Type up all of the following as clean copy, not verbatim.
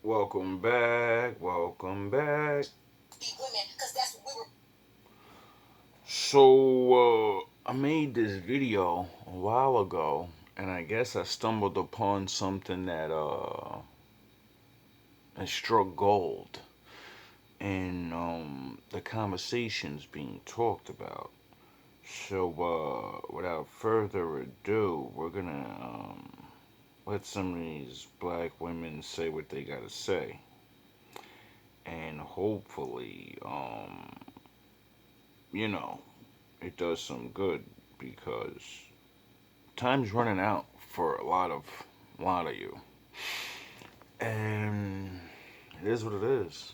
Welcome back. Welcome back. I made this video a while ago, and I guess I stumbled upon something that has struck gold in the conversations being talked about. Without further ado, we're gonna let some of these black women say what they gotta say, and hopefully, you know, it does some good because time's running out for a lot of you, and it is what it is.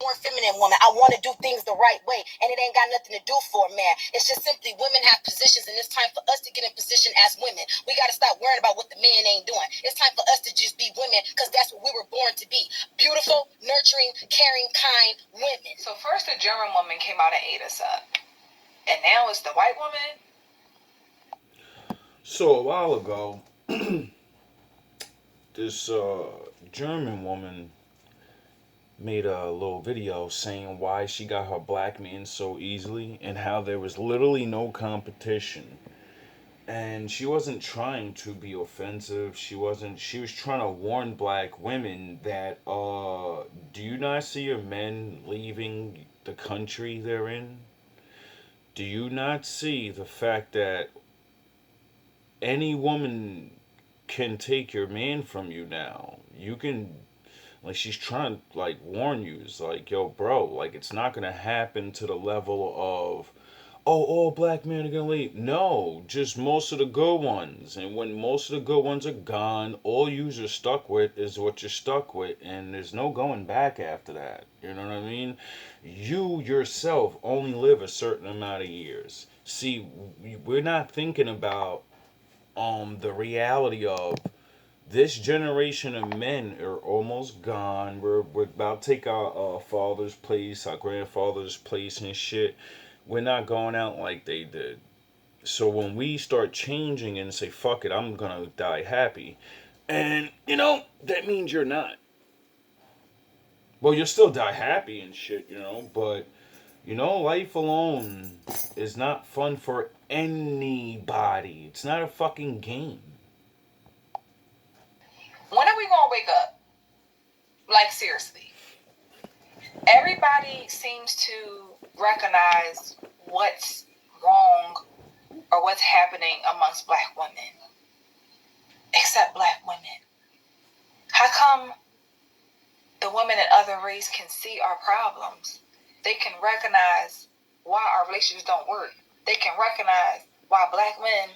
More feminine woman. I want to do things the right way, and it ain't got nothing to do for a man. It's just simply women have positions, and it's time for us to get in position as women. We got to stop worrying about what the man ain't doing. It's time for us to just be women because that's what we were born to be: beautiful, nurturing, caring, kind women. So first the German woman came out and ate us up, and now it's the white woman. So a while ago, this German woman made a little video saying why she got her black man so easily and how there was literally no competition. And she wasn't trying to be offensive. She was trying to warn black women that do you not see your men leaving the country they're in? Do you not see the fact that any woman can take your man from you now? You can, like, she's trying to like warn you. It's like, yo, bro, like, it's not gonna happen to the level of, oh, all black men are gonna leave. No, just most of the good ones. And when most of the good ones are gone, all you're stuck with is what you're stuck with, and there's no going back after that. You know what I mean? You yourself only live a certain amount of years. See, we're not thinking about the reality of this generation of men are almost gone. We're about to take our father's place, our grandfather's place and shit. We're not going out like they did. So when we start changing and say, fuck it, I'm gonna die happy. And, that means you're not. Well, you'll still die happy and shit, but, life alone is not fun for anybody. It's not a fucking game. When are we gonna wake up? Like, seriously. Everybody seems to recognize what's wrong or what's happening amongst black women, except black women. How come the women in other race can see our problems? They can recognize why our relationships don't work. They can recognize why black men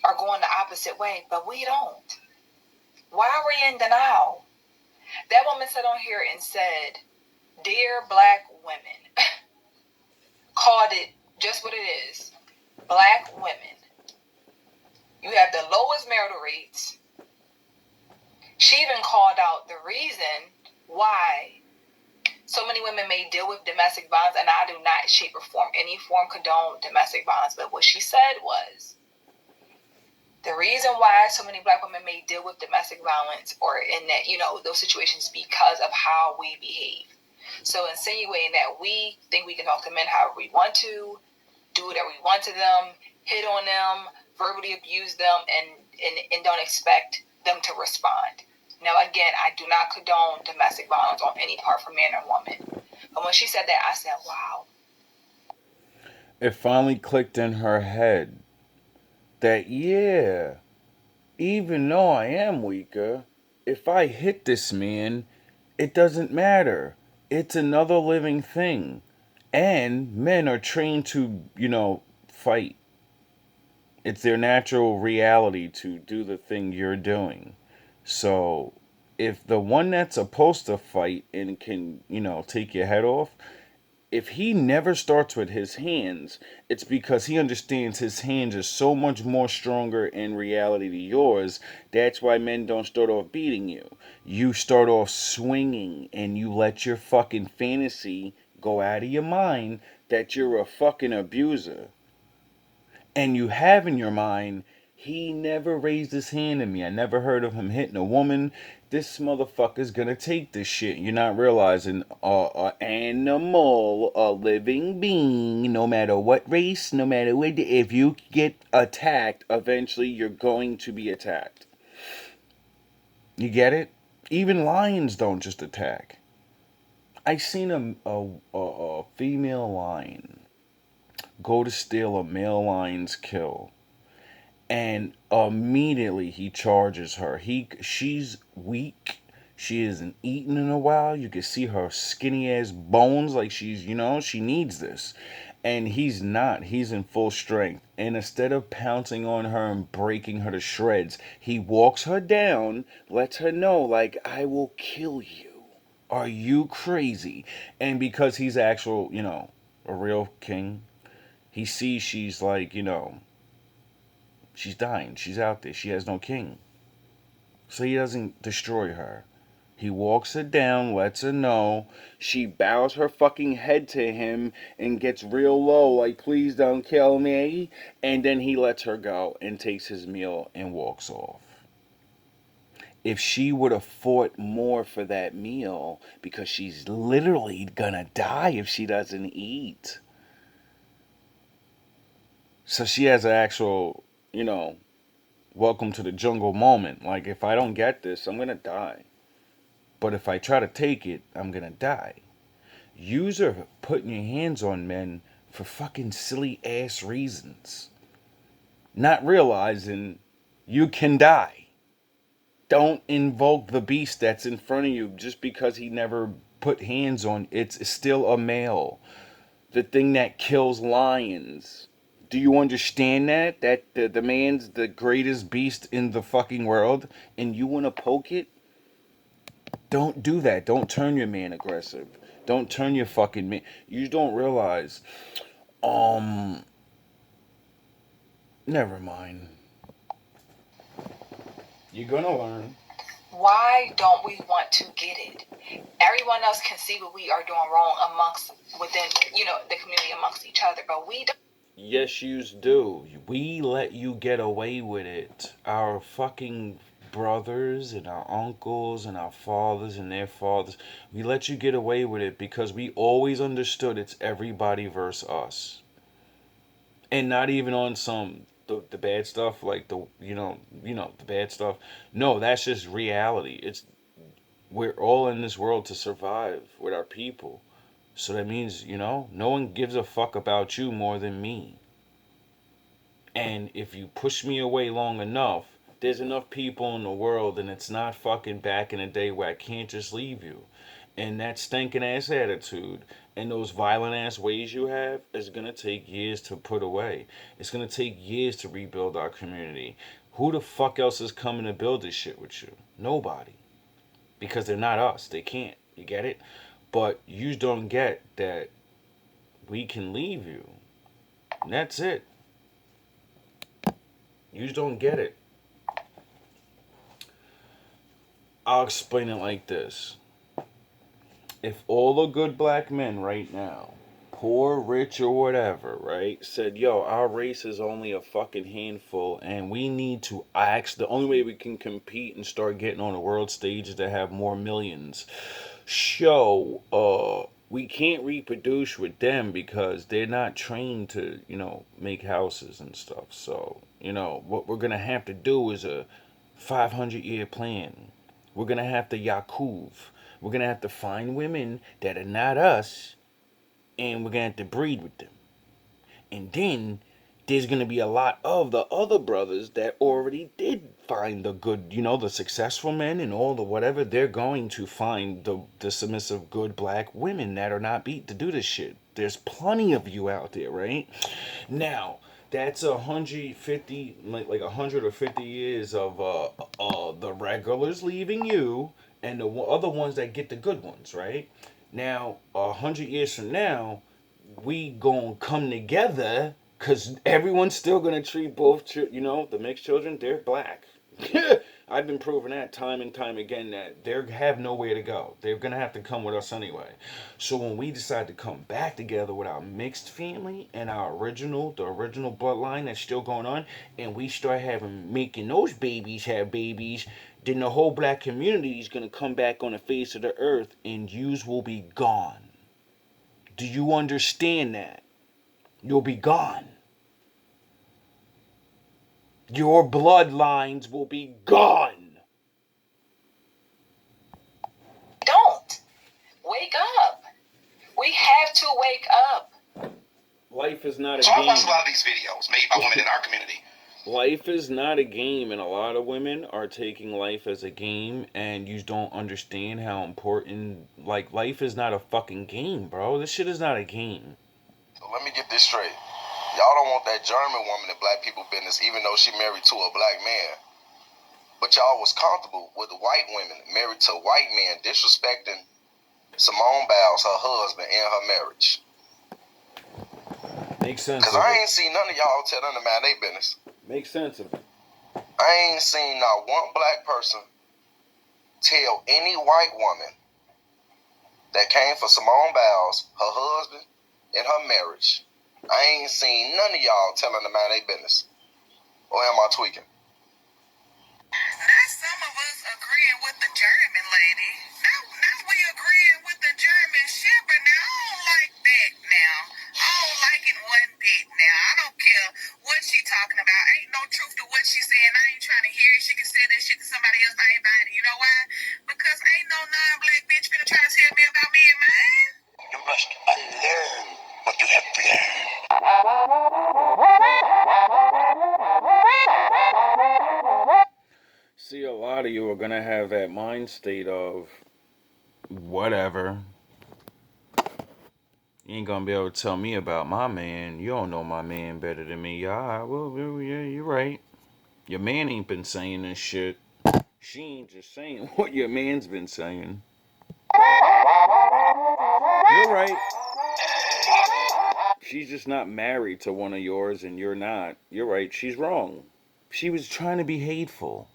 are going the opposite way, but we don't. Why are we in denial? That woman sat on here and said, "Dear black women," called it just what it is. Black women. You have the lowest marital rates. She even called out the reason why so many women may deal with domestic violence, and I do not shape or form any form condone domestic violence, but what she said was, the reason why so many black women may deal with domestic violence or in that, those situations because of how we behave. So insinuating that we think we can talk to men however we want to, do whatever we want to them, hit on them, verbally abuse them, and don't expect them to respond. Now, again, I do not condone domestic violence on any part for man or woman. But when she said that, I said, wow. It finally clicked in her head that, yeah, even though I am weaker, if I hit this man, it doesn't matter. It's another living thing. And men are trained to, fight. It's their natural reality to do the thing you're doing. So if the one that's supposed to fight and can, take your head off, if he never starts with his hands, it's because he understands his hands are so much more stronger in reality than yours. That's why men don't start off beating you. You start off swinging and you let your fucking fantasy go out of your mind that you're a fucking abuser. And you have in your mind, He never raised his hand at me. I never heard of him hitting a woman. This motherfucker's gonna take this shit. You're not realizing a animal, a living being, no matter what race, no matter what, if you get attacked, eventually you're going to be attacked. You get it? Even lions don't just attack. I seen a female lion go to steal a male lion's kill, and immediately he charges her. She's weak. She hasn't eaten in a while. You can see her skinny ass bones, like she's, she needs this. And he's not. He's in full strength. And instead of pouncing on her and breaking her to shreds, he walks her down, lets her know, like, I will kill you. Are you crazy? And because he's actual, a real king, he sees she's like, she's dying. She's out there. She has no king. So he doesn't destroy her. He walks her down, lets her know. She bows her fucking head to him and gets real low, like, please don't kill me. And then he lets her go and takes his meal and walks off. If she would have fought more for that meal, because she's literally gonna die if she doesn't eat. So she has an actual, welcome to the jungle moment. Like, if I don't get this, I'm gonna die. But if I try to take it, I'm gonna die. Yous are putting your hands on men for fucking silly ass reasons. Not realizing you can die. Don't invoke the beast that's in front of you just because he never put hands on. It's still a male. The thing that kills lions. Do you understand that? That the man's the greatest beast in the fucking world, and you want to poke it? Don't do that. Don't turn your man aggressive. Don't turn your fucking man. You don't realize. Um, Never mind. You're gonna learn. Why don't we want to get it? Everyone else can see what we are doing wrong within the community amongst each other, but we don't. Yes, yous do. We let you get away with it. Our fucking brothers and our uncles and our fathers and their fathers. We let you get away with it because we always understood it's everybody versus us. And not even on some the bad stuff, like the bad stuff. No, that's just reality. It's We're all in this world to survive with our people. So that means, no one gives a fuck about you more than me. And if you push me away long enough, there's enough people in the world, and it's not fucking back in the day where I can't just leave you. And that stinking ass attitude and those violent ass ways you have is gonna take years to put away. It's gonna take years to rebuild our community. Who the fuck else is coming to build this shit with you? Nobody. Because they're not us. They can't. You get it? But you don't get that we can leave you. And that's it. You just don't get it. I'll explain it like this. If all the good black men right now, poor, rich, or whatever, right, said, yo, our race is only a fucking handful and we need to act, the only way we can compete and start getting on the world stage is to have more millions. We can't reproduce with them because they're not trained to, make houses and stuff. So, what we're going to have to do is a 500-year plan. We're going to have to Yakuv. We're going to have to find women that are not us, and we're going to have to breed with them. And then there's going to be a lot of the other brothers that already did find the good, the successful men and all the whatever. They're going to find the submissive, good black women that are not beat to do this shit. There's plenty of you out there, right? Now, that's 150, like 150 years of the regulars leaving you and the other ones that get the good ones, right? Now, 100 years from now, we gonna come together because everyone's still gonna treat both, the mixed children, they're black. I've been proving that time and time again that they have nowhere to go. They're gonna have to come with us anyway. So when we decide to come back together with our mixed family and the original bloodline that's still going on, and we start making those babies have babies, then the whole black community is gonna come back on the face of the earth, and yous will be gone. Do you understand that? You'll be gone. Your bloodlines will be gone. Don't. Wake up. We have to wake up. Life is not a So game. I watched a lot of these videos made by women in our community. Life is not a game, and a lot of women are taking life as a game, and you don't understand how important, like, life is not a fucking game, bro. This shit is not a game. So let me get this straight. Y'all don't want that German woman in black people business, even though she married to a black man. But y'all was comfortable with the white women married to white men disrespecting Simone Biles, her husband, and her marriage. Make sense Because of I it. ain't seen none of y'all tell them to mind their business. Make sense of it. I ain't seen not one black person tell any white woman that came for Simone Biles, her husband, and her marriage. I ain't seen none of y'all telling them mind their business. Or am I tweaking? Not some of us agreeing with the German lady. Now we agreeing with the German shepherd. Now I don't like that now. I don't like it one bit now. I don't care what she talking about. Ain't no truth to what she saying. I ain't trying to hear it. She can say that shit to somebody else. I ain't buying it. You know why? Because ain't no non-black bitch finna try to tell me about me and mine. You must unlearn what you have learned. See, a lot of you are gonna have that mind state of whatever. You ain't gonna be able to tell me about my man. You don't know my man better than me. Yeah, well, yeah, you're right. Your man ain't been saying this shit. She ain't just saying what your man's been saying. You're right. She's just not married to one of yours and you're not. You're right. She's wrong. She was trying to be hateful.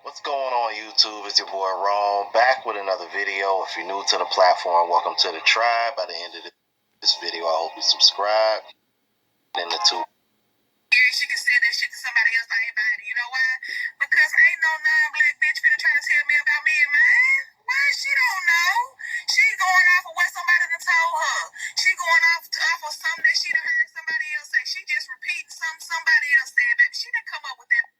What's going on, YouTube? It's your boy Ron, back with another video. If you're new to the platform, welcome to the tribe. By the end of this video, I hope you subscribe. And the two. She can say that shit to somebody else. I ain't buying it. You know why? Because ain't no non-black bitch finna try to tell me about me and mine. Why? She don't know. She going off of what somebody done told her. She going off of something that she done heard somebody else say. She just repeating something somebody else said. Baby, she didn't come up with that.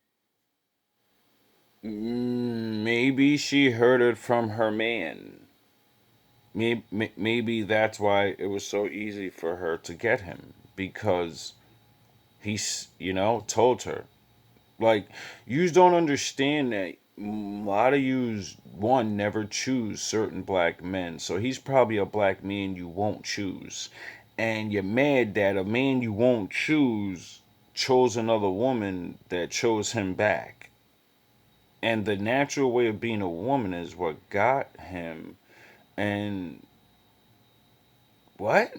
Maybe she heard it from her man. Maybe that's why it was so easy for her to get him. Because he's, told her. Like, yous don't understand that a lot of yous, one, never choose certain black men. So he's probably a black man you won't choose. And you're mad that a man you won't choose chose another woman that chose him back. And the natural way of being a woman is what got him. And what?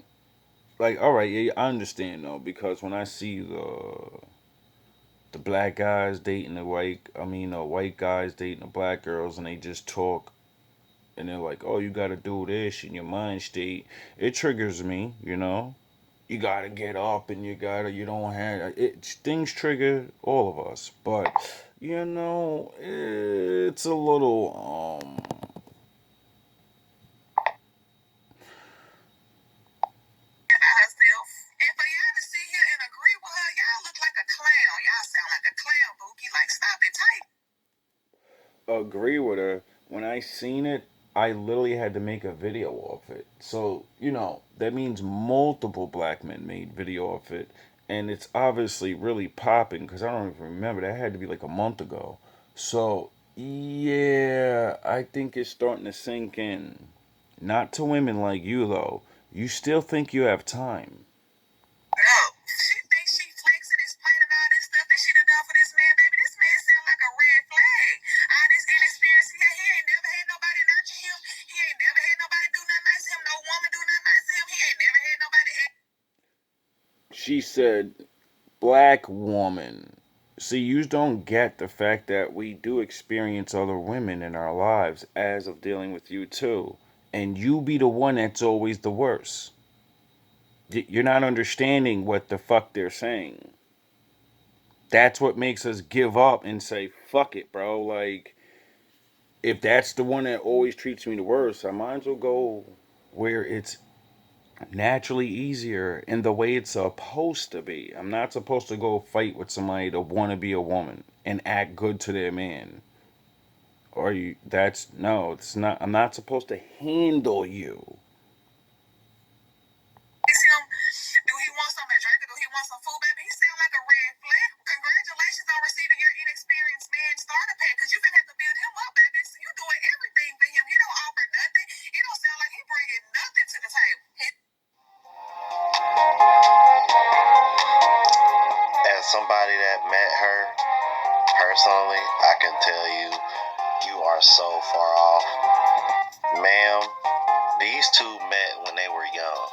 Like, all right, yeah, I understand though, because when I see the black guys dating the white guys dating the black girls, and they just talk, and they're like, oh, you gotta do this in your mind state. It triggers me, You gotta get up, and you don't have it. Things trigger all of us, but it's a little Herself. And for y'all to sit here and agree with her, y'all look like a clown. Y'all sound like a clown, Bookie. Like, stop it tight. agree with her. When I seen it, I literally had to make a video of it. So, that means multiple black men made video of it. And it's obviously really popping because I don't even remember. That had to be like a month ago. So, yeah, I think it's starting to sink in. Not to women like you, though. You still think you have time. No. She thinks she flexing, explaining all this stuff that she done done for this man, baby. This man sound like a red flag. All this inexperience he ain't never had nobody nurture him. He ain't never had nobody do nothing nice to him. No woman do nothing nice to him. He ain't never had nobody. She said, black woman. See, you don't get the fact that we do experience other women in our lives as of dealing with you too. And you be the one that's always the worst. You're not understanding what the fuck they're saying. That's what makes us give up and say, fuck it, bro. Like, if that's the one that always treats me the worst, I might as well go where it's naturally easier in the way it's supposed to be. I'm not supposed to go fight with somebody to want to be a woman and act good to their man. Or you, that's, no, it's not. I'm not supposed to handle you. Him, do he want something to drink or do he want some food, baby? He sound like a red flag. Congratulations on receiving your inexperienced man starter pack, because you're gonna have to build him up, baby. So you doing everything for him. He don't offer nothing. It don't sound like he bringing nothing to the table. As somebody that met her personally, I can tell you, you are so far off. Ma'am, these two met when they were young.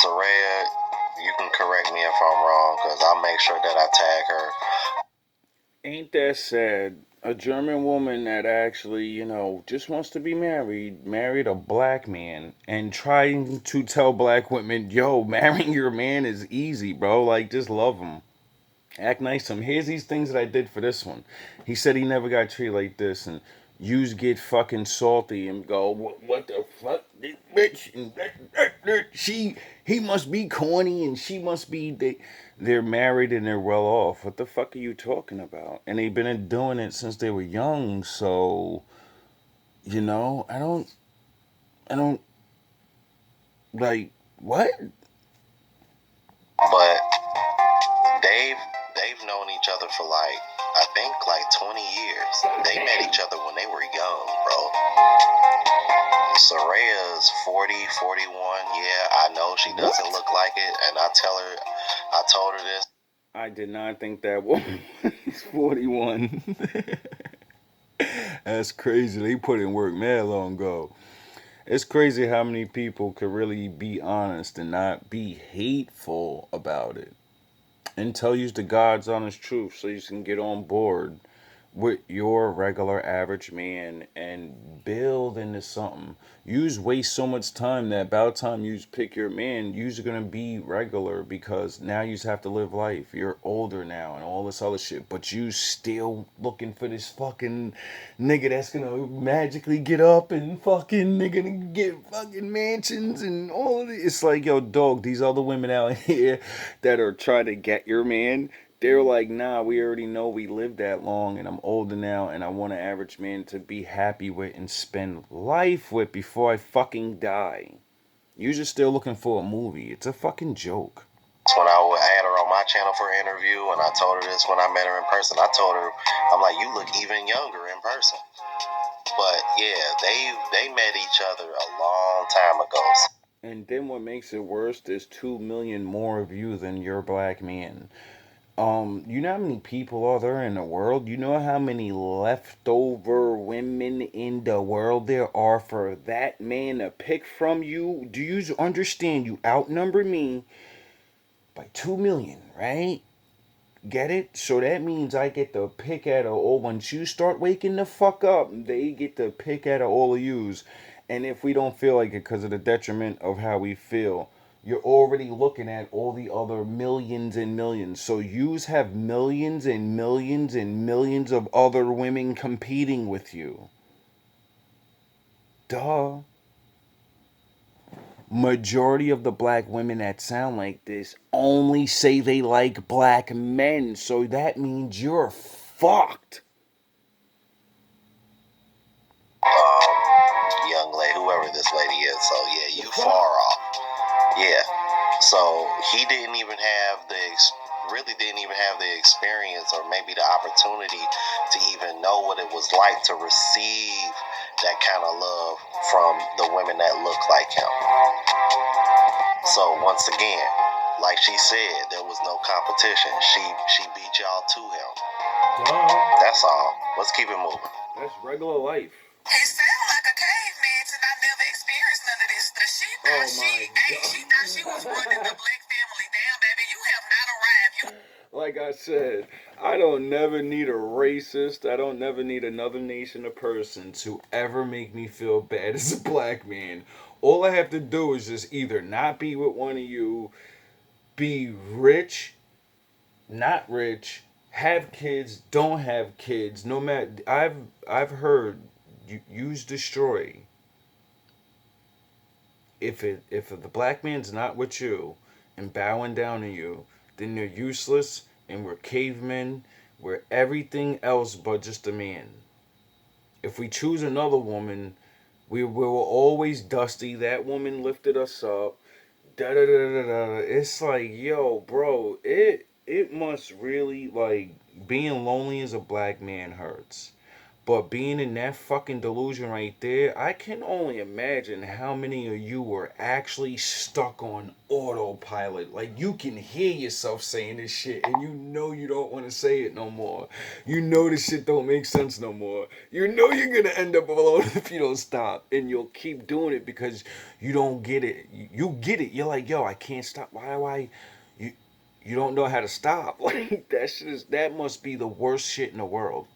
Soraya, you can correct me if I'm wrong, because I'll make sure that I tag her. Ain't that sad? A German woman that actually, just wants to be married a black man, and trying to tell black women, yo, marrying your man is easy, bro. Like, just love him. Act nice to him. Here's these things that I did for this one. He said he never got treated like this, and yous get fucking salty and go, what the fuck, this bitch? And he must be corny, and she must be. They're married and they're well off. What the fuck are you talking about? And they've been doing it since they were young. So, I don't like what. But they've known each other for like, I think like 20 years. They met each other when they were young, bro. Soraya's 40, 41. Yeah, I know she doesn't look like it, and I told her this. I did not think that woman was 41. That's crazy. They put in work mad long ago. It's crazy how many people could really be honest and not be hateful about it and tell you the God's honest truth so you can get on board with your regular average man and build into something. You's waste so much time that about time you pick your man, you's gonna be regular because now you have to live life. You're older now and all this other shit, but you still looking for this fucking nigga that's gonna magically get up and fucking nigga get fucking mansions and all of it. It's like, yo, dog, these other women out here that are trying to get your man, they're like, nah, we already know we lived that long and I'm older now and I want an average man to be happy with and spend life with before I fucking die. You're just still looking for a movie. It's a fucking joke. When I had her on my channel for an interview, and I told her this when I met her in person. I told her, I'm like, you look even younger in person. But yeah, they met each other a long time ago. And then what makes it worse, there's 2 million more of you than your black man. You know how many people are there in the world? You know how many leftover women in the world there are for that man to pick from you? Do you understand? You outnumber me by 2 million, right? Get it? So that means I get to pick at all. Once you start waking the fuck up, they get to pick at all of yous. And if we don't feel like it because of the detriment of how we feel, you're already looking at all the other millions and millions. So yous have millions and millions and millions of other women competing with you. Duh. Majority of the black women that sound like this only say they like black men. So that means you're fucked. Young lady, whoever this lady is. So yeah, you far off. Yeah. So he didn't even have the experience or maybe the opportunity to even know what it was like to receive that kind of love from the women that look like him. So once again, like she said, there was no competition. She beat y'all to him. That's all. Let's keep it moving. That's regular life. He sound like a caveman to not never experience none of this stuff. She thought she was running the black family Like I said, I don't never need a racist. I don't never need another nation or person to ever make me feel bad as a black man. All I have to do is just either not be with one of you, be rich, not rich, have kids, don't have kids. No matter, I've heard use destroy. If the black man's not with you and bowing down to you, then they're useless and we're cavemen. We're everything else but just a man. If we choose another woman, we were always dusty. That woman lifted us up. Da da da da da. It's like, yo, bro, it must really like being lonely as a black man hurts. But being in that fucking delusion right there, I can only imagine how many of you were actually stuck on autopilot. Like, you can hear yourself saying this shit, and you know you don't want to say it no more. You know this shit don't make sense no more. You know you're gonna end up alone if you don't stop. And you'll keep doing it because you don't get it. You get it. You're like, yo, I can't stop. Why? You, you don't know how to stop. Like, that must be the worst shit in the world,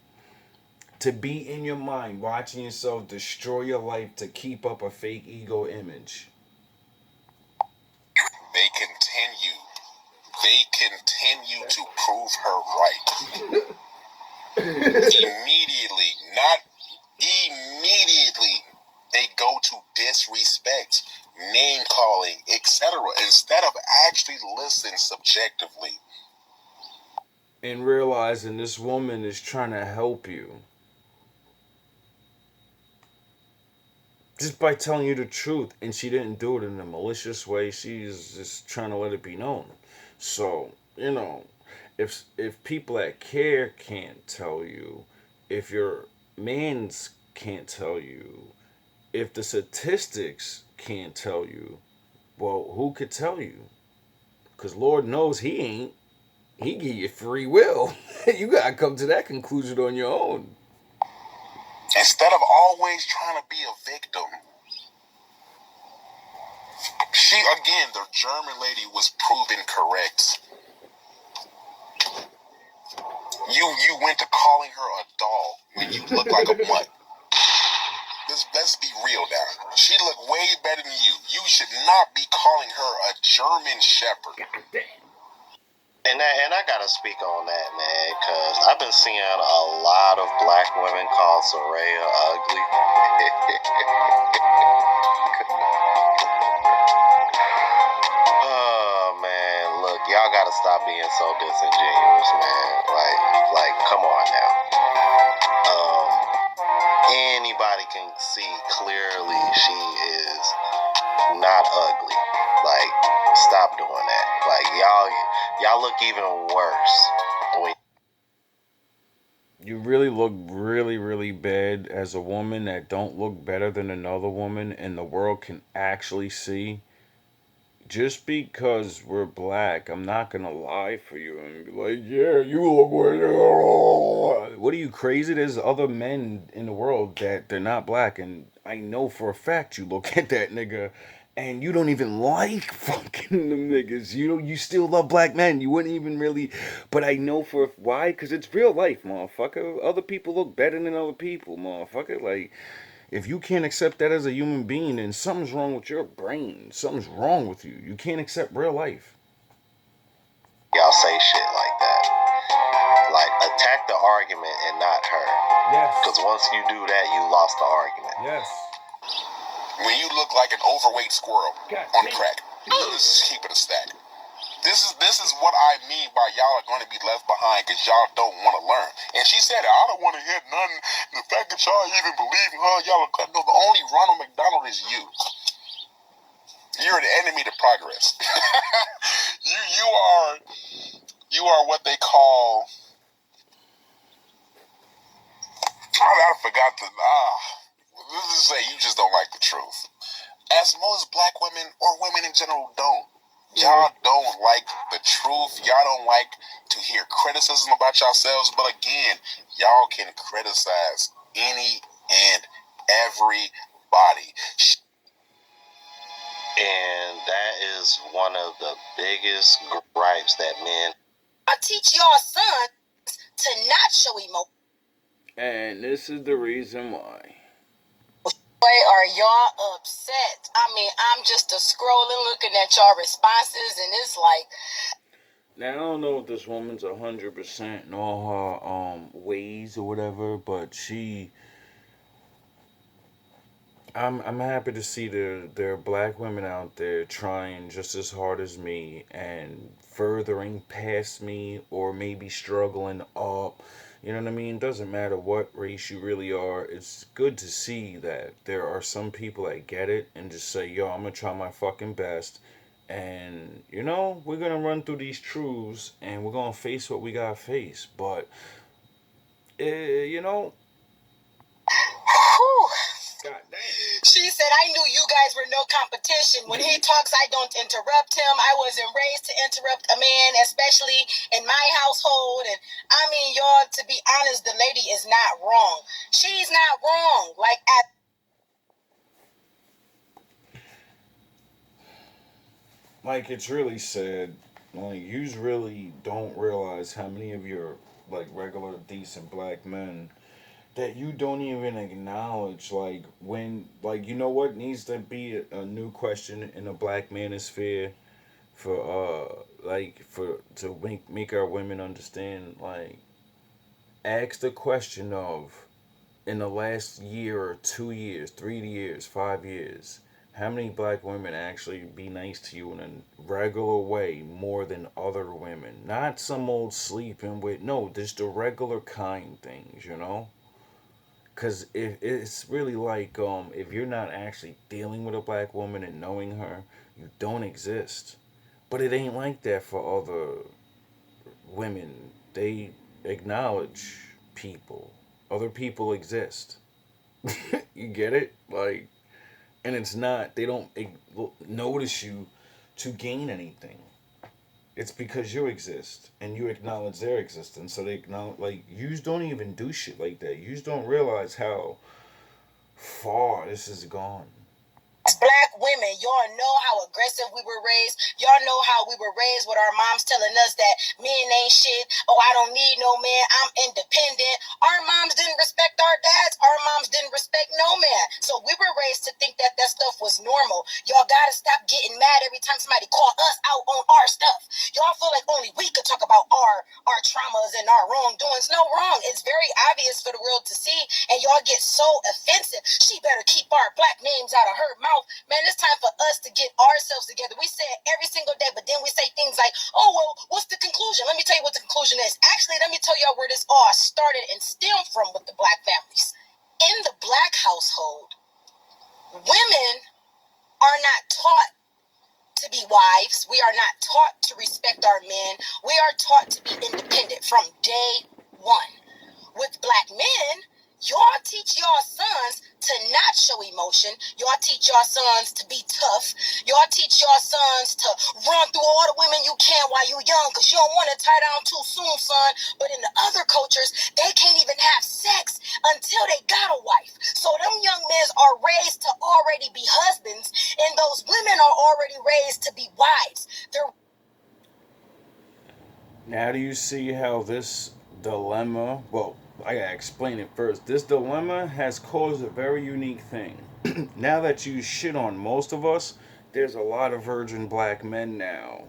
to be in your mind watching yourself destroy your life to keep up a fake ego image. They continue to prove her right. Immediately, not immediately, they go to disrespect, name calling, etc. instead of actually listening subjectively. And realizing this woman is trying to help you. Just by telling you the truth. And she didn't do it in a malicious way. She's just trying to let it be known. So, if people that care can't tell you, if your mans can't tell you, if the statistics can't tell you, well, who could tell you? Because Lord knows he ain't. He give you free will. You gotta come to that conclusion on your own. Instead of always trying to be a victim, the German lady was proven correct. You went to calling her a doll when you look like a mutt. Let's be real now. She looked way better than you. You should not be calling her a German Shepherd. And I gotta speak on that, man, because I've been seeing a lot of black women call Soraya ugly. Oh man, look, y'all gotta stop being so disingenuous, man. Like, come on now. Anybody can see clearly she is not ugly. Like, stop doing that. Like, y'all look even worse when You really look really, really bad as a woman that don't look better than another woman, and the world can actually see. Just because we're black, I'm not gonna lie for you and be like, yeah, you look weird. What are you, crazy? There's other men in the world that they're not black, and I know for a fact you look at that nigga and you don't even like fucking them niggas. You still love black men. You wouldn't even really, but I know for why? Because it's real life, motherfucker. Other people look better than other people, motherfucker. Like, if you can't accept that as a human being, then something's wrong with your brain. Something's wrong with you. You can't accept real life. y'all say shit like that. Like, attack the argument and not her. Yes. Because once you do that, you lost the argument. Yes. When you look like an overweight squirrel on crack, let's just keep it a stack. This is what I mean by y'all are going to be left behind because y'all don't want to learn. And she said, I don't want to hear nothing. The fact that y'all even believe in her, y'all are no, the only Ronald McDonald is you. You're an enemy to progress. you are what they call. I forgot the. Let's just say you just don't like the truth. As most black women or women in general don't. Y'all don't like the truth. Y'all don't like to hear criticism about yourselves. But again, y'all can criticize any and everybody. And that is one of the biggest gripes that men teach your sons to not show emotion. And this is the reason why. Why are y'all upset? I mean, I'm just scrolling, looking at y'all responses, and it's like. Now I don't know if this woman's 100% in all her ways or whatever, but I'm happy to see there are black women out there trying just as hard as me and furthering past me or maybe struggling up. You know what I mean? Doesn't matter what race you really are. It's good to see that there are some people that get it and just say, yo, I'm gonna try my fucking best. And, you know, we're gonna run through these truths and we're gonna face what we gotta face. But, you know, Whew. God damn. She said, I knew you guys were no competition. When he talks, I don't interrupt him. I wasn't raised to interrupt a man, especially in my household. And I mean, y'all, to be honest, the lady is not wrong. She's not wrong. Like, it's really sad. Like, you really don't realize how many of your, like, regular, decent black men that you don't even acknowledge. Like, when, like, you know what needs to be a new question in the black manosphere for, to make our women understand, like, ask the question of, in the last year or 2 years, 3 years, 5 years, how many black women actually be nice to you in a regular way more than other women? Not some old sleeping with, no, just the regular kind things, you know? Because if it's really like, if you're not actually dealing with a black woman and knowing her, you don't exist. But it ain't like that for other women. They acknowledge people. Other people exist. You get it? Like, and it's not, they don't notice you to gain anything. It's because you exist and you acknowledge their existence. So they acknowledge, like, yous don't even do shit like that. Yous don't realize how far this has gone. As black women, y'all know how aggressive we were raised. Y'all know how we were raised with our moms telling us that men ain't shit. Oh, I don't need no man. I'm independent. Our moms didn't respect our dads. Our moms didn't respect no man. So we were raised to think that that stuff was normal. Y'all gotta stop getting mad every time somebody call us out on our stuff. Y'all feel like only we could talk about our traumas and our wrongdoings. No, wrong. It's very obvious for the world to see, and y'all get so offensive. She better keep our black names out of her mouth. Man, it's time for us to get ourselves together. We say it every single day, but then we say things like, oh, well, what's the conclusion? Let me tell you what the conclusion is. Actually, let me tell y'all where this all started and stemmed from with the black families. In the black household, women are not taught to be wives. We are not taught to respect our men. We are taught to be independent from day one. With black men, y'all teach your sons to not show emotion. Y'all teach your sons to be tough. Y'all teach your sons to run through all the women you can while you young because you don't want to tie down too soon, son. But in the other cultures, they can't even have sex until they got a wife. So them young men are raised to already be husbands, and those women are already raised to be wives. Now, do you see how this dilemma, well, I gotta explain it first. This dilemma has caused a very unique thing. Now that you shit on most of us, there's a lot of virgin black men now.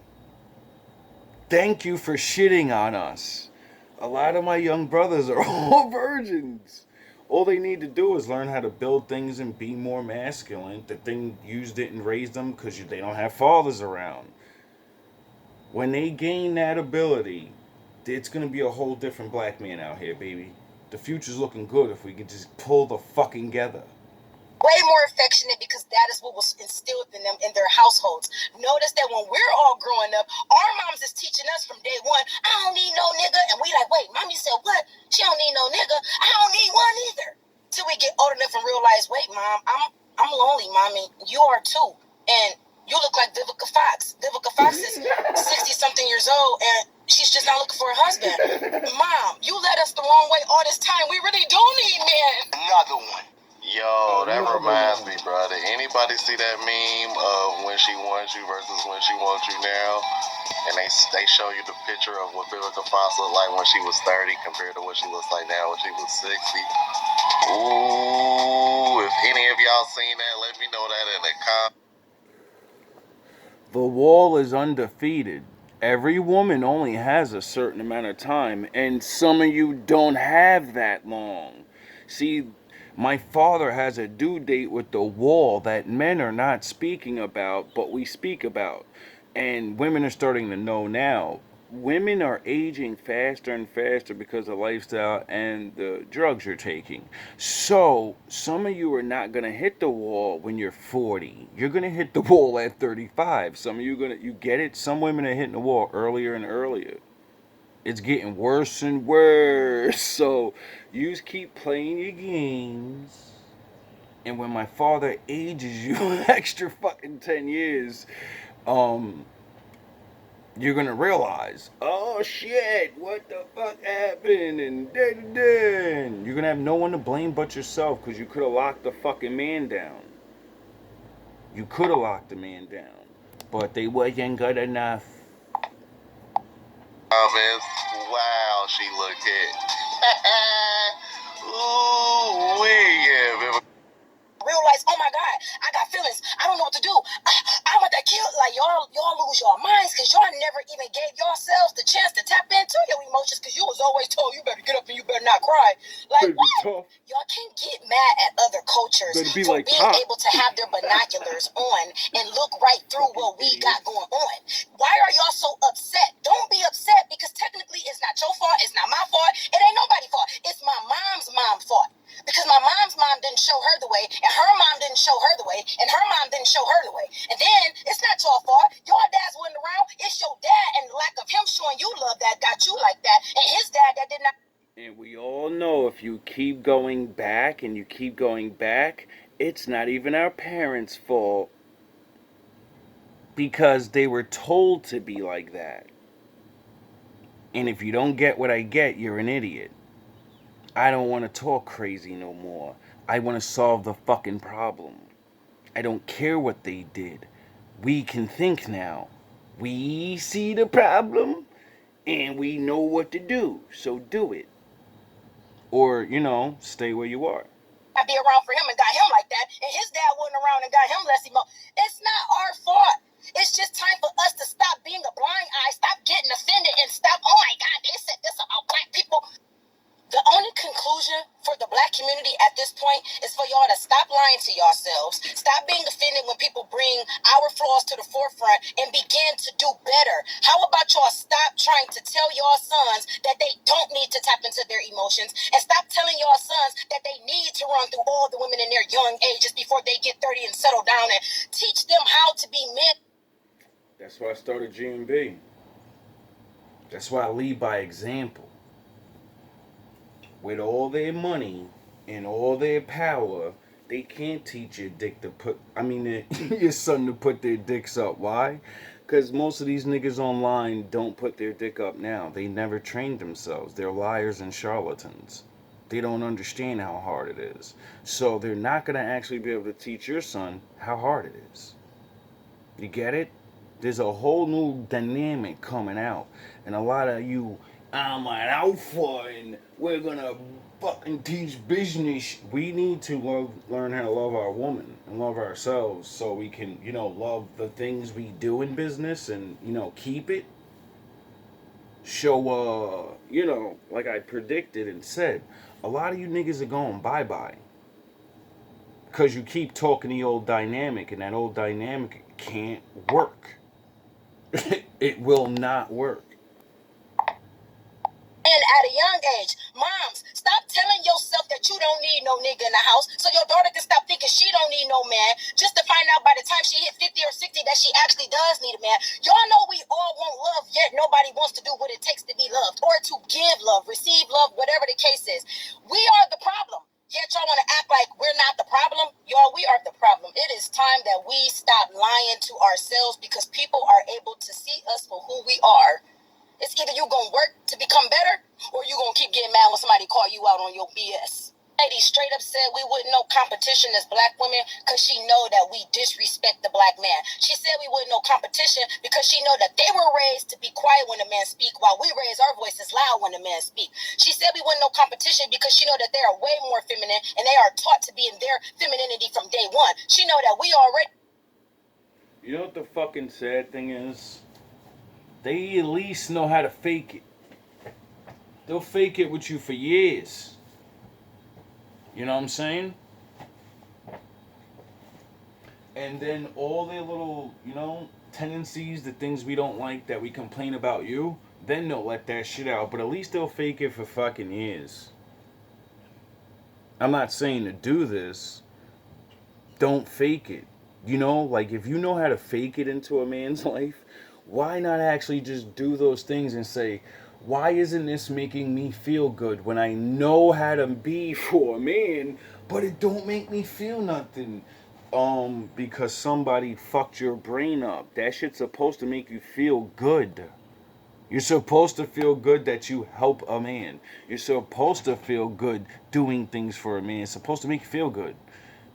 Thank you for shitting on us. A lot of my young brothers are all virgins. All they need to do is learn how to build things and be more masculine. The thing you didn't raise them because they don't have fathers around. When they gain that ability, it's going to be a whole different black man out here, baby. The future's looking good if we can just pull the fucking together. Way more affectionate because that is what was instilled in them in their households. Notice that when we're all growing up, our moms is teaching us from day one, I don't need no nigga. And we like, wait, mommy said what? She don't need no nigga. I don't need one either. Till we get old enough and realize, wait, mom, I'm lonely, mommy. You are too. And you look like Vivica Fox. Vivica Fox is 60-something years old and she's just not looking for a husband. Mom, you led us the wrong way all this time. We really do need men. Another one. Yo, that reminds me, brother. Anybody see that meme of when she wants you versus when she wants you now? And they show you the picture of what Vivica Fox looked like when she was 30 compared to what she looks like now when she was 60. Ooh, if any of y'all seen that, let me know that in the comments. The wall is undefeated. Every woman only has a certain amount of time, and some of you don't have that long. See, my father has a due date with the wall that men are not speaking about, but we speak about. And women are starting to know now. Women are aging faster and faster because of lifestyle and the drugs you're taking. So, some of you are not going to hit the wall when you're 40. You're going to hit the wall at 35. Some of you you get it? Some women are hitting the wall earlier and earlier. It's getting worse and worse. So, you just keep playing your games. And when my father ages you an extra fucking 10 years, um, you're gonna realize, oh shit, what the fuck happened? And then you're gonna have no one to blame but yourself because you could have locked the fucking man down. You could have locked the man down, but they wasn't good enough. Comments. Wow, she looked it. Ooh, yeah, Vivica. Realize, oh my God, I got feelings. I don't know what to do. I want that kill. Like y'all lose your minds because y'all never even gave yourselves the chance to tap into your emotions because you was always told you better get up and you better not cry. Like what? Y'all can't get mad at other cultures for being able to have their binoculars on and look right through what we got going on. Why are y'all so upset? Don't be upset because technically it's not your fault. It's not my fault. It ain't nobody's fault. It's my mom's fault. Because my mom's mom didn't show her the way, and her mom didn't show her the way, and her mom didn't show her the way. And then it's not your fault. Your dads wasn't around. It's your dad and the lack of him showing you love that got you like that, and his dad that did not. And we all know if you keep going back and you keep going back, it's not even our parents' fault because they were told to be like that. And if you don't get what I get, you're an idiot. I don't want to talk crazy no more. I want to solve the fucking problem. I don't care what they did. We can think now. We see the problem and we know what to do. So do it. Or, stay where you are. I be around for him and got him like that, and his dad wasn't around and got him less emo. It's not our fault. It's just time for us to stop being a blind eye, stop getting offended, and stop, oh my God, they said this about black people. The only conclusion for the black community at this point is for y'all to stop lying to yourselves, stop being offended when people bring our flaws to the forefront, and begin to do better. How about y'all stop trying to tell your sons that they don't need to tap into their emotions, and stop telling your sons that they need to run through all the women in their young ages before they get 30 and settle down, and teach them how to be men. That's why I started GMB. That's why I lead by example. With all their money and all their power, they can't teach your your son to put their dicks up. Why? Because most of these niggas online don't put their dick up now. They never trained themselves. They're liars and charlatans. They don't understand how hard it is. So they're not going to actually be able to teach your son how hard it is. You get it? There's a whole new dynamic coming out. And a lot of you, I'm an alpha and we're gonna fucking teach business. We need to learn how to love our woman and love ourselves so we can, love the things we do in business and, keep it. So, like I predicted and said, a lot of you niggas are going bye-bye. Because you keep talking the old dynamic and that old dynamic can't work. It will not work. And at a young age, moms, stop telling yourself that you don't need no nigga in the house so your daughter can stop thinking she don't need no man just to find out by the time she hit 50 or 60 that she actually does need a man. Y'all know we all want love, yet nobody wants to do what it takes to be loved or to give love, receive love, whatever the case is. We are the problem. Yet y'all want to act like we're not the problem. Y'all, we are the problem. It is time that we stop lying to ourselves because people are able to see us for who we are. It's either you gonna work to become better or you gonna keep getting mad when somebody call you out on your BS. Hey, lady straight up said we wouldn't know competition as black women because she know that we disrespect the black man. She said we wouldn't know competition because she know that they were raised to be quiet when a man speak while we raise our voices loud when a man speak. She said we wouldn't know competition because she know that they are way more feminine and they are taught to be in their femininity from day one. She know that we already... You know what the fucking sad thing is? They at least know how to fake it. They'll fake it with you for years. You know what I'm saying? And then all their little, tendencies, the things we don't like that we complain about you, then they'll let that shit out. But at least they'll fake it for fucking years. I'm not saying to do this. Don't fake it. Like if you know how to fake it into a man's life, why not actually just do those things and say, why isn't this making me feel good when I know how to be for a man, but it don't make me feel nothing? Because somebody fucked your brain up. That shit's supposed to make you feel good. You're supposed to feel good that you help a man. You're supposed to feel good doing things for a man. It's supposed to make you feel good.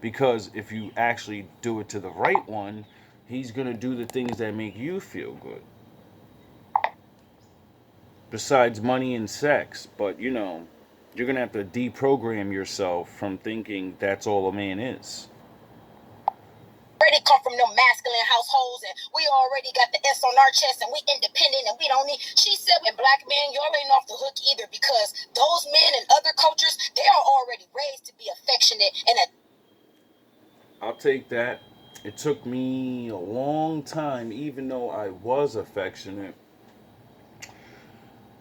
Because if you actually do it to the right one, he's going to do the things that make you feel good. Besides money and sex. But, you're going to have to deprogram yourself from thinking that's all a man is. Already come from them masculine households and we already got the S on our chest and we independent and we don't need... She said with black men, y'all ain't off the hook either because those men in other cultures, they are already raised to be affectionate and I'll take that. It took me a long time, even though I was affectionate.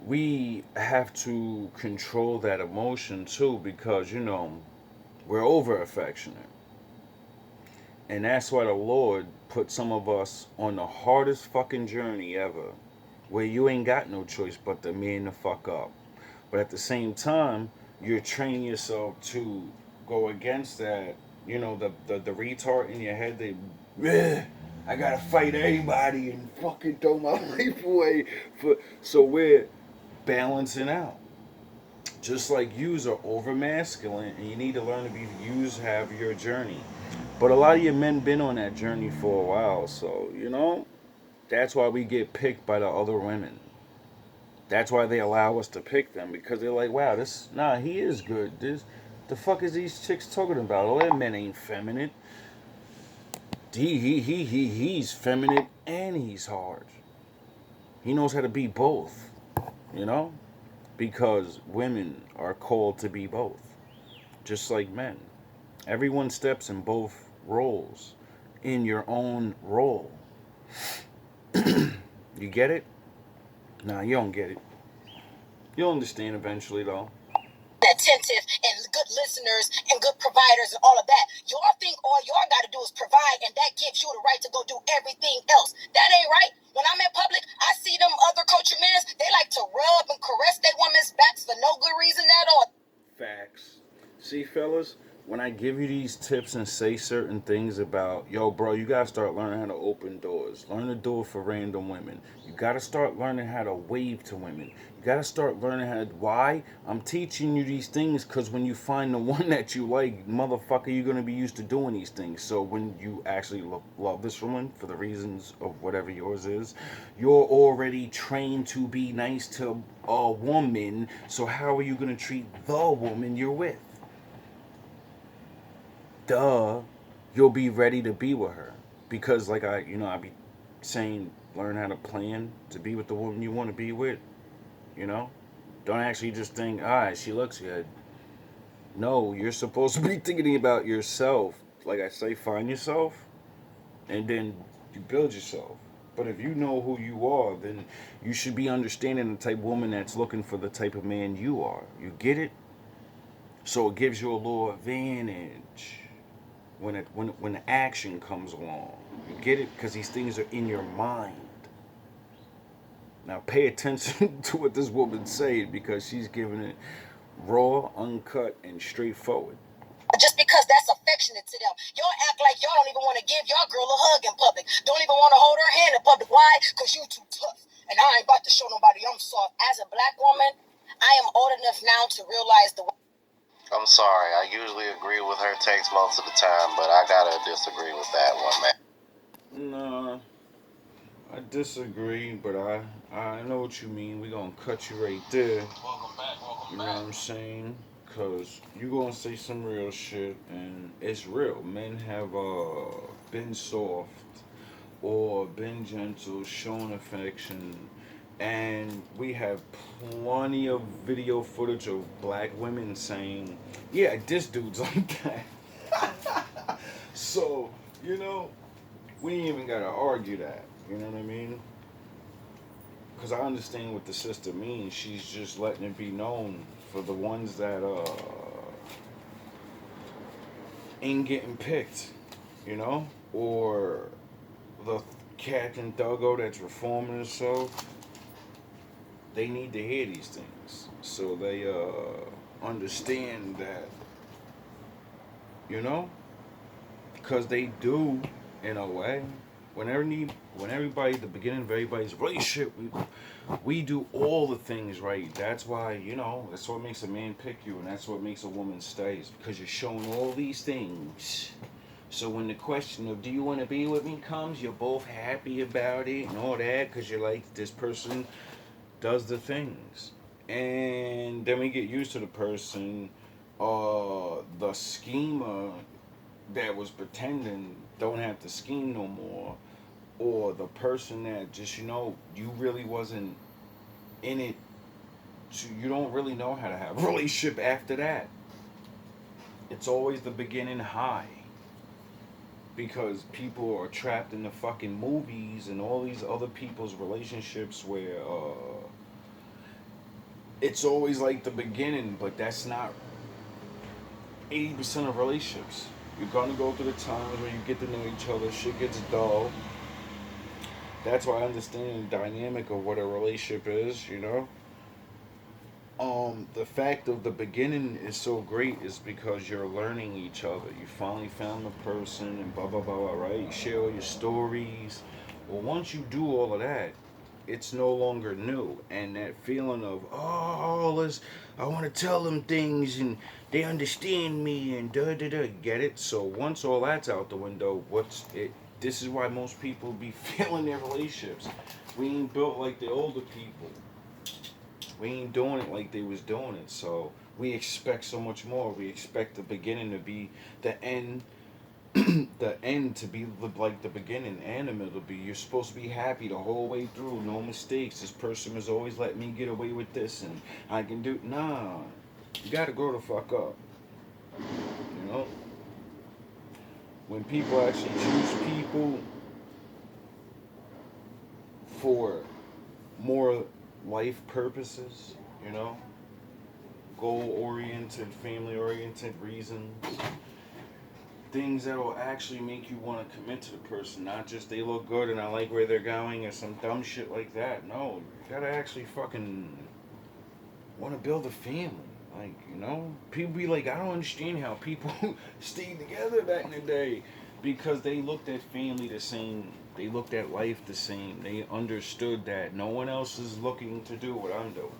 We have to control that emotion too because, we're over affectionate. And that's why the Lord put some of us on the hardest fucking journey ever, where you ain't got no choice but to man the fuck up. But at the same time, you're training yourself to go against that. The retard in your head, I gotta fight everybody and fucking throw my life away. So we're balancing out. Just like yous are over masculine and you need to learn to be yous have your journey. But a lot of your men been on that journey for a while, so that's why we get picked by the other women. That's why they allow us to pick them because they're like, wow, he is good. The fuck is these chicks talking about? All that men ain't feminine. He's feminine and he's hard. He knows how to be both, because women are called to be both, just like men. Everyone steps in both roles in your own role. You get it? Nah, you don't get it. You'll understand eventually, though. attentive and good listeners and good providers and all of that. Y'all think all y'all got to do is provide and that gives you the right to go do everything else. That ain't right. When I'm in public, I see them other culture men, they like to rub and caress their women's backs for no good reason at all. Facts. See, fellas, when I give you these tips and say certain things about, yo, bro, you gotta start learning how to open doors. Learn to do it for random women. You gotta start learning how to wave to women. You gotta start learning how to. Why? I'm teaching you these things because when you find the one that you like, motherfucker, you're gonna be used to doing these things. So when you actually love this woman for the reasons of whatever yours is, you're already trained to be nice to a woman. So how are you gonna treat the woman you're with? Duh, you'll be ready to be with her. Because like I be saying, learn how to plan to be with the woman you want to be with, you know? Don't actually just think, she looks good. No, you're supposed to be thinking about yourself. Like I say, find yourself, and then you build yourself. But if you know who you are, then you should be understanding the type of woman that's looking for the type of man you are. You get it? So it gives you a little advantage when the action comes along. You get it? Because these things are in your mind. Now pay attention to what this woman's saying because she's giving it raw, uncut, and straightforward. Just because that's affectionate to them. Y'all act like y'all don't even want to give y'all girl a hug in public. Don't even want to hold her hand in public. Why? Because you too tough. And I ain't about to show nobody I'm soft. As a black woman, I am old enough now to realize the... I'm sorry. I usually agree with her takes most of the time, but I gotta disagree with that one, man. Nah, I disagree, but I know what you mean. We gonna cut you right there. Welcome back. You know what I'm saying? Cause you gonna say some real shit, and it's real. Men have been soft or been gentle, shown affection, and we have plenty of video footage of black women saying, "Yeah, this dude's like that." So you know, we ain't even gotta argue that. You know what I mean? Because I understand what the sister means. She's just letting it be known for the ones that ain't getting picked, you know, or the Captain Duggo that's reforming himself. They need to hear these things so they understand that, you know, because they do in a way. When everybody, the beginning of everybody's relationship, we do all the things right. That's why, you know, that's what makes a man pick you, and that's what makes a woman stay, is because you're showing all these things. So when the question of do you want to be with me comes, you're both happy about it and all that because you're like, this person does the things. And then we get used to the person, the schemer that was pretending don't have to scheme no more, or the person that just, you know, you really wasn't in it, so you don't really know how to have a relationship after that. It's always the beginning high because people are trapped in the fucking movies and all these other people's relationships where it's always like the beginning, but that's not 80% of relationships. You're gonna go through the times where you get to know each other, shit gets dull. That's why I understand the dynamic of what a relationship is, you know? The fact of the beginning is so great is because you're learning each other. You finally found the person and blah blah blah, blah, right? You share all your stories. Well, once you do all of that, it's no longer new, and that feeling of, oh, let's, I want to tell them things and they understand me and da da da, get it? So once all that's out the window, what's it? This is why most people be failing their relationships. We ain't built like the older people. We ain't doing it like they was doing it. So we expect so much more. We expect the beginning to be the end, the end to be like the beginning, and the middle to be. You're supposed to be happy the whole way through, no mistakes. This person has always let me get away with this, and I can do. Nah, you gotta grow the fuck up. You know, when people actually choose people for more life purposes, you know, goal oriented, family oriented reasons, things that will actually make you want to commit to the person, not just they look good and I like where they're going or some dumb shit like that. No, you gotta actually fucking want to build a family. Like, you know, people be like, I don't understand how people stayed together back in the day because they looked at family the same. They looked at life the same. They understood that no one else is looking to do what I'm doing.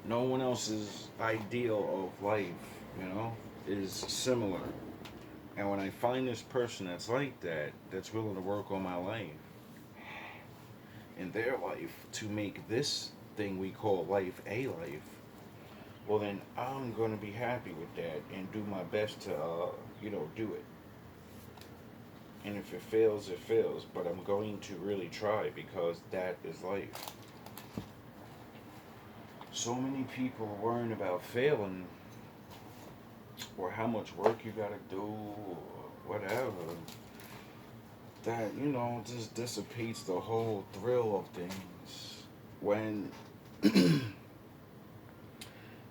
No one else's ideal of life, you know, is similar. And when I find this person that's like that, that's willing to work on my life in their life to make this thing we call life a life, well then I'm going to be happy with that and do my best to, you know, do it. And if it fails, it fails. But I'm going to really try because that is life. So many people are worrying about failing or how much work you got to do or whatever. That, you know, just dissipates the whole thrill of things. When,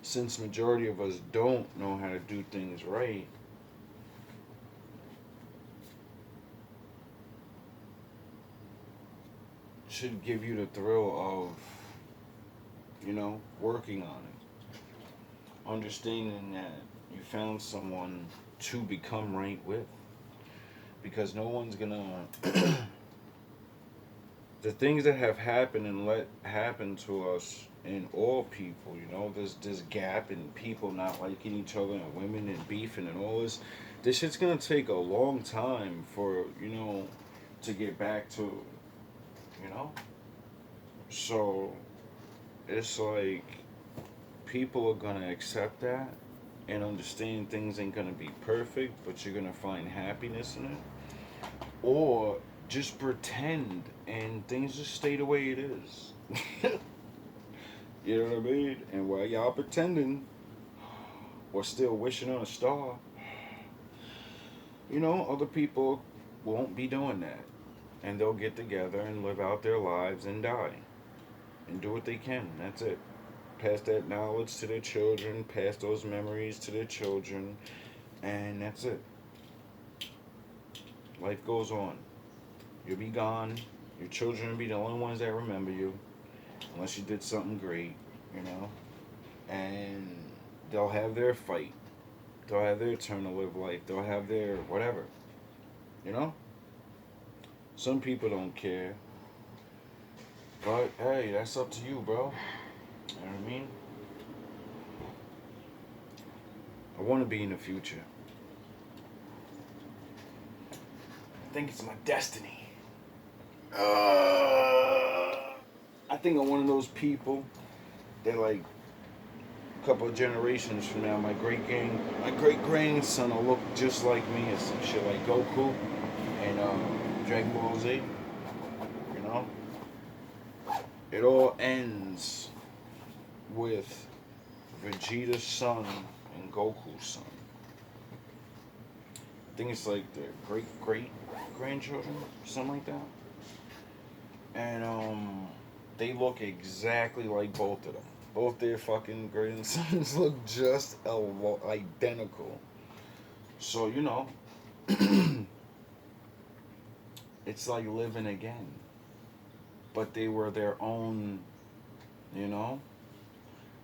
since majority of us don't know how to do things right, should give you the thrill of, you know, working on it. Understanding that you found someone to become right with. Because no one's gonna. The things that have happened and let happen to us in all people. You know, there's this gap in people not liking each other and women and beefing and all this. This shit's gonna take a long time for, to get back to, you know. So it's like people are gonna accept that and understand things ain't gonna be perfect, but you're gonna find happiness in it, or just pretend and things just stay the way it is. You know what I mean? And while y'all pretending or still wishing on a star, other people won't be doing that. And they'll get together and live out their lives and die and do what they can. That's it. Pass that knowledge to their children, pass those memories to their children, and that's it. Life goes on. You'll be gone. Your children will be the only ones that remember you, unless you did something great, you know? And they'll have their fight. They'll have their turn to live life. They'll have their whatever, you know? Some people don't care. But hey, that's up to you, bro. You know what I mean? I want to be in the future. I think it's my destiny. I think I'm one of those people that, like, a couple of generations from now, my great grandson will look just like me and some shit like Goku and Dragon Ball Z. You know, it all ends with Vegeta's son and Goku's son. I think it's like their great grandchildren, something like that. And they look exactly like both of them. Both their fucking grandsons look just identical. So it's like living again. But they were their own, you know,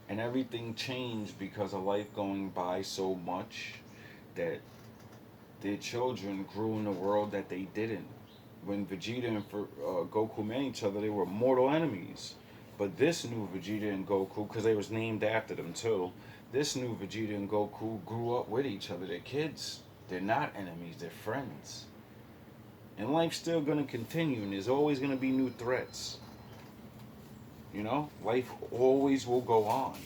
and everything changed because of life going by so much that their children grew in a world that they didn't. When Vegeta and Goku met each other, they were mortal enemies. But this new Vegeta and Goku, because they was named after them too, this new Vegeta and Goku grew up with each other. They're kids. They're not enemies. They're friends. And life's still gonna continue, and there's always gonna be new threats. Life always will go on.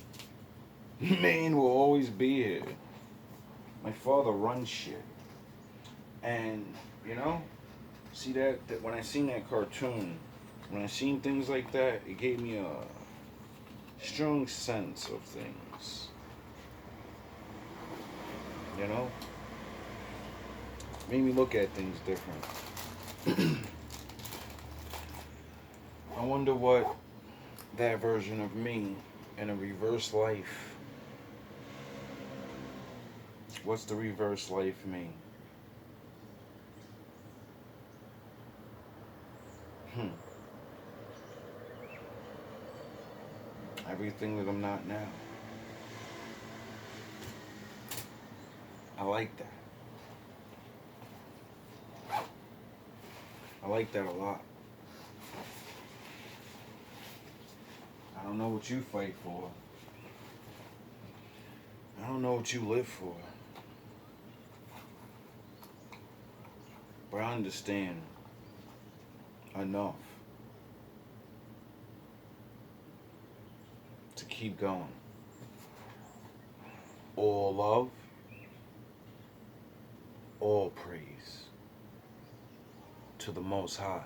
Man will always be here. My father runs shit, and you know, see that when I seen that cartoon, when I seen things like that, it gave me a strong sense of things. You know, made me look at things different. I wonder what that version of me in a reverse life. What's the reverse life mean? Everything that I'm not now. I like that. I like that a lot. I don't know what you fight for. I don't know what you live for. But I understand enough to keep going. All love, all praise to the Most High.